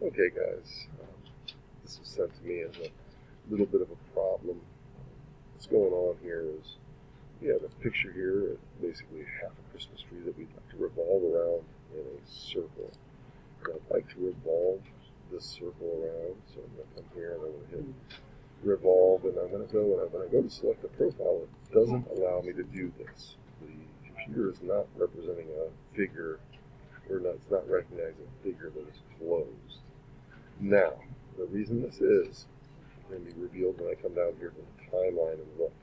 Okay, guys, this was sent to me as a little bit of a problem. What's going on here is we have a picture here of basically half a Christmas tree that we'd like to revolve around in a circle. And I'd like to revolve this circle around, so I'm going to come here and I'm going to hit revolve, and I'm going to go, and when I go to select the profile, it doesn't allow me to do this. The computer is not representing a figure, or not, it's not recognizing a figure that is closed. Now, the reason this is going to be revealed when I come down here to the timeline and look.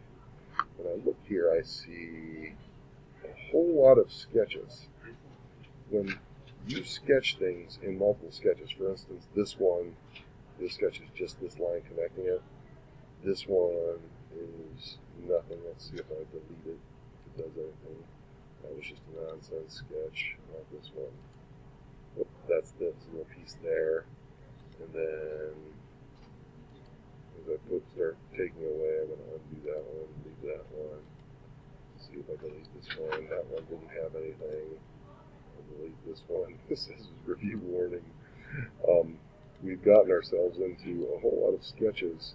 When I look here, I see a whole lot of sketches. When you sketch things in multiple sketches, for instance, this sketch is just this line connecting it. This one is nothing. Let's see if I delete it, if it does anything. That was just a nonsense sketch, not this one. Oh, that's this little piece there. And then, as I start taking away, I'm going to undo that one, leave that one. See if I delete this one. That one didn't have anything. I'll delete this one. This is review warning. We've gotten ourselves into a whole lot of sketches,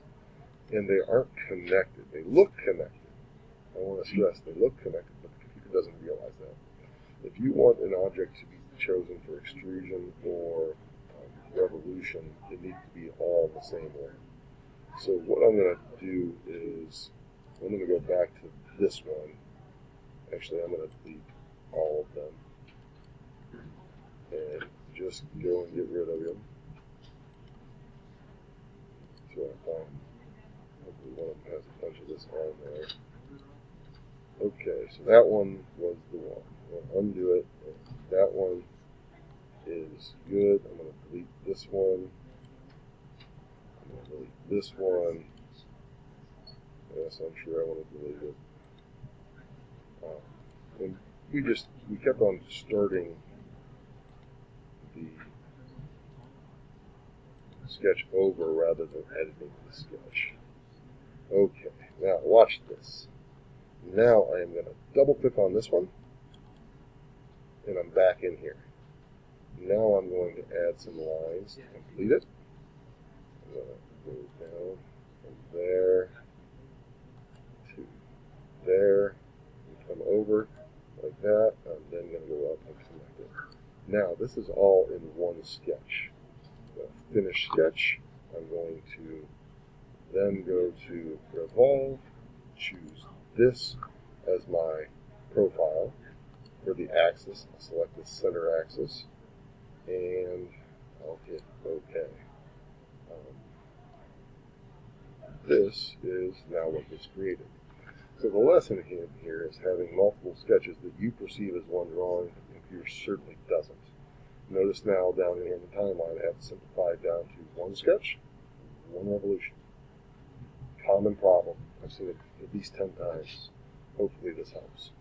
and they aren't connected. They look connected. I want to stress they look connected, but the computer doesn't realize that. If you want an object to be chosen for extrusion or revolution, it needs to be all the same way. So what I'm going to do is I'm going to go back to this one. Actually, I'm going to delete all of them and just go and get rid of them. So I find hopefully one of them has a bunch of this on there. Okay, so that one was the one. I'm going to undo it. That one is good. I'm going to delete this one. I'm going to delete this one. Yes, I'm sure I want to delete it. And we kept on starting the sketch over rather than editing the sketch. Okay, now watch this. Now I am going to double click on this one, and I'm back in here. Now I'm going to add some lines to complete it. I'm going to go down from there to there, and come over like that. I'm then going to go up and connect it. Now this is all in one sketch. Finish sketch. I'm going to then go to revolve, choose this as my profile for the axis. I'll select the center axis, and I'll hit OK. This is now what gets created. So the lesson here is having multiple sketches that you perceive as one drawing, the computer certainly doesn't. Notice now down here in the timeline, I have to simplify it down to one sketch, one revolution. Common problem. I've seen it at least 10 times. Hopefully this helps.